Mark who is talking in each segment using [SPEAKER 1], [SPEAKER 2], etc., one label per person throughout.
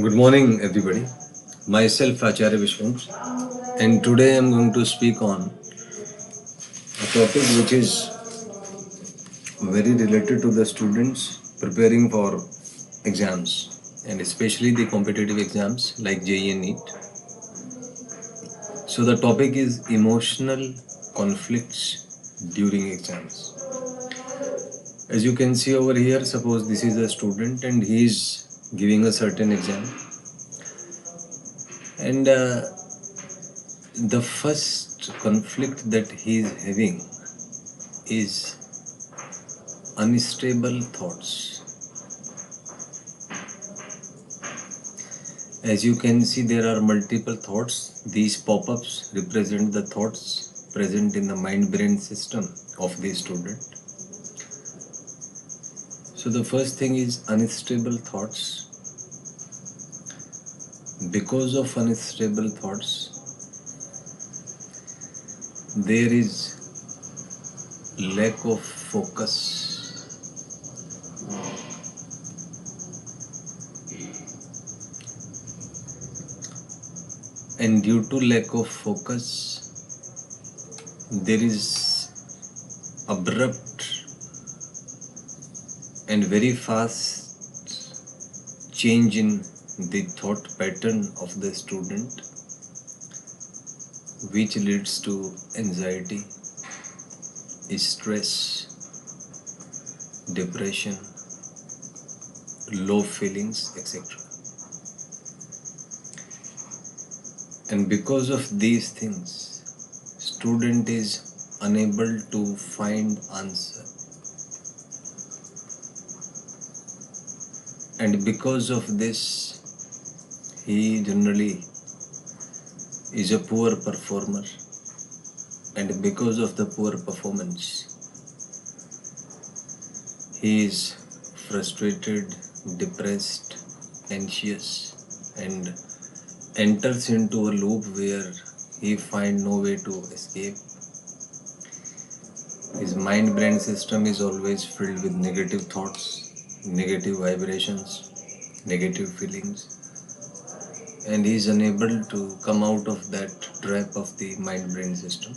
[SPEAKER 1] Good morning, everybody. Myself, Acharya Vishvendra, and today I'm going to speak on a topic which is very related to the students preparing for exams, and especially the competitive exams like JEE and NEET. So, the topic is emotional conflicts during exams. As you can see over here, suppose this is a student and he is giving a certain exam, and the first conflict that he is having is unstable thoughts. As you can see, there are multiple thoughts. These pop-ups represent the thoughts present in the mind-brain system of the student. So the first thing is unstable thoughts. Because of unstable thoughts, there is lack of focus. And due to lack of focus, there is abrupt and very fast change in the thought pattern of the student, which leads to anxiety, stress, depression, low feelings, etc. And because of these things, student is unable to find answer. And because of this, he generally is a poor performer. And because of the poor performance, he is frustrated, depressed, anxious, and enters into a loop where he finds no way to escape. His mind-brain system is always filled with negative thoughts, negative vibrations, negative feelings, and he is unable to come out of that trap of the mind-brain system.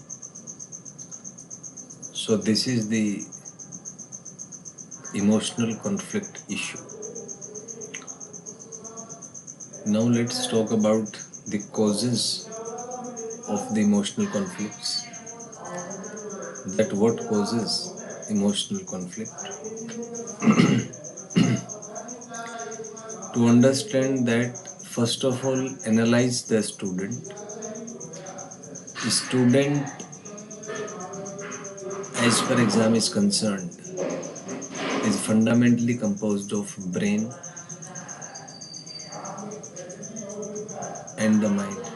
[SPEAKER 1] So this is the emotional conflict issue. Now let's talk about the causes of the emotional conflicts. That what causes emotional conflict? To understand that, first of all, analyze the student. The student, as per exam is concerned, is fundamentally composed of brain and the mind.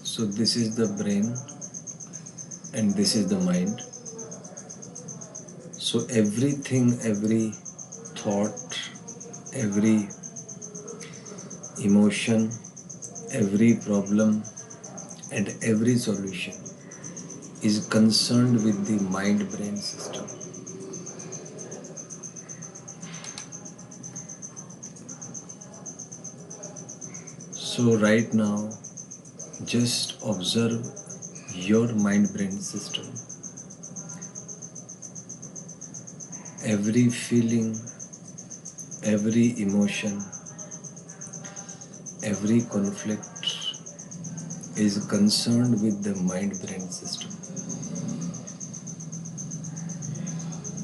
[SPEAKER 1] So this is the brain and this is the mind. So everything, every thought, every emotion, every problem and every solution is concerned with the mind-brain system. So right now, just observe your mind-brain system. Every feeling, every emotion, every conflict is concerned with the mind-brain system.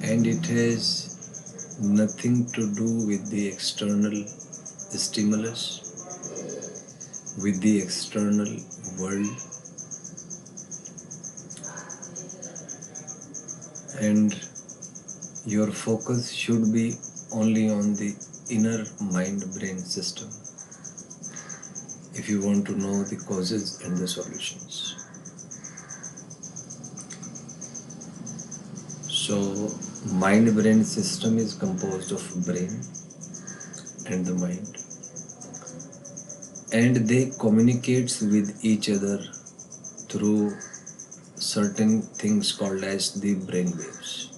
[SPEAKER 1] And it has nothing to do with the external stimulus, with the external world, and your focus should be only on the inner mind-brain system if you want to know the causes and the solutions. So, mind-brain system is composed of brain and the mind, and they communicate with each other through certain things called as the brain waves.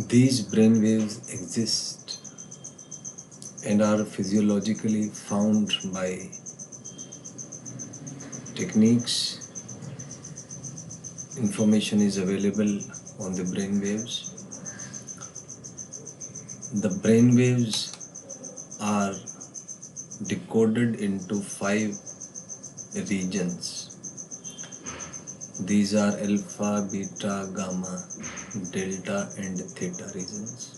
[SPEAKER 1] These brain waves exist and are physiologically found by techniques. Information is available on the brain waves. The brain waves are decoded into 5 regions. These are alpha, beta, gamma, delta and theta regions.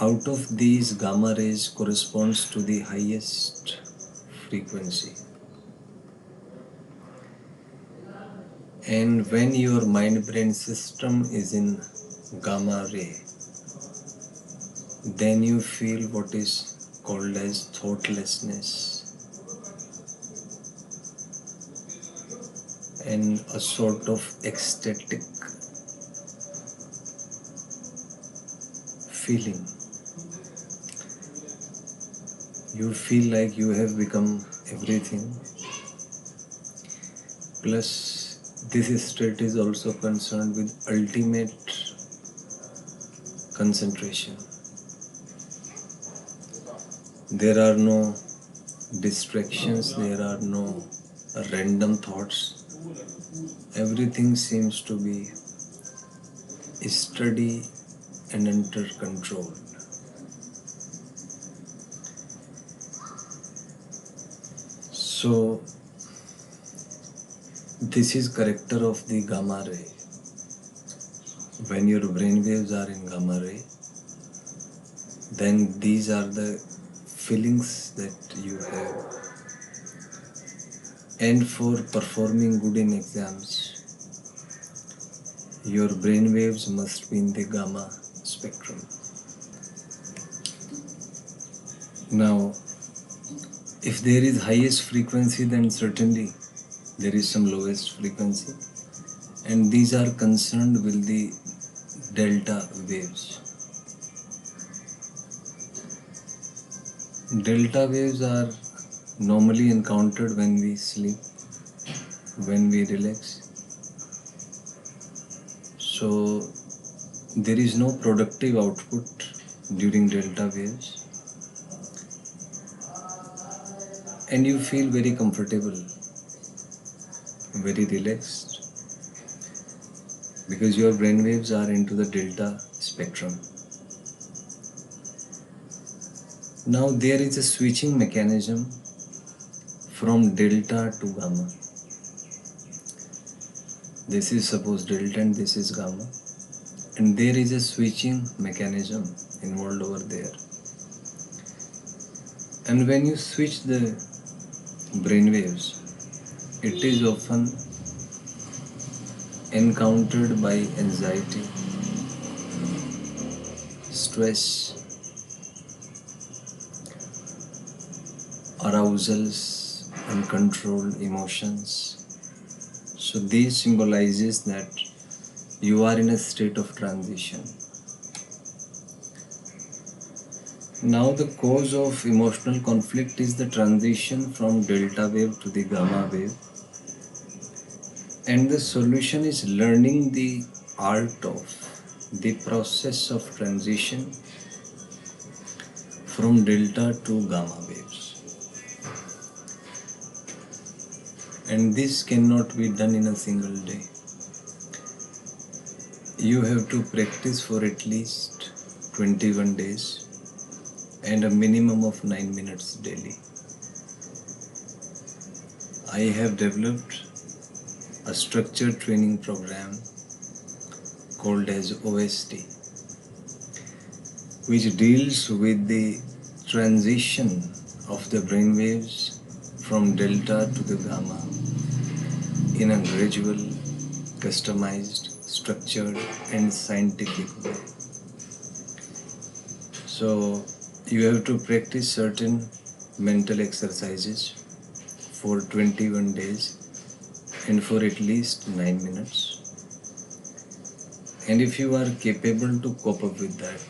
[SPEAKER 1] Out of these, gamma rays corresponds to the highest frequency. And when your mind-brain system is in gamma ray, then you feel what is called as thoughtlessness and a sort of ecstatic feeling. You feel like you have become everything. Plus, this state is also concerned with ultimate concentration. There are no distractions, there are no random thoughts. Everything seems to be steady and under control. So, this is character of the gamma ray. When your brain waves are in gamma ray, then these are the feelings that you have. And for performing good in exams, your brain waves must be in the gamma spectrum. Now, if there is highest frequency, then certainly there is some lowest frequency, and these are concerned with the delta waves. Delta waves are normally encountered when we sleep, when we relax. So there is no productive output during delta waves, and you feel very comfortable, very relaxed, because your brain waves are into the delta spectrum. Now there is a switching mechanism from delta to gamma. This is suppose delta and this is gamma, and there is a switching mechanism involved over there. And when you switch the brain waves, it is often encountered by anxiety, stress, arousals, uncontrolled emotions. So this symbolizes that you are in a state of transition. Now the cause of emotional conflict is the transition from delta wave to the gamma wave. And the solution is learning the art of the process of transition from delta to gamma waves. And this cannot be done in a single day. You have to practice for at least 21 days and a minimum of 9 minutes daily. I have developed a structured training program called as OST, which deals with the transition of the brain waves from delta to the gamma in a gradual, customized, structured and scientific way. So you have to practice certain mental exercises for 21 days and for at least 9 minutes. And if you are capable to cope up with that,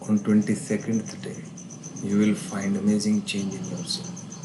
[SPEAKER 1] on 22nd day, you will find amazing change in yourself.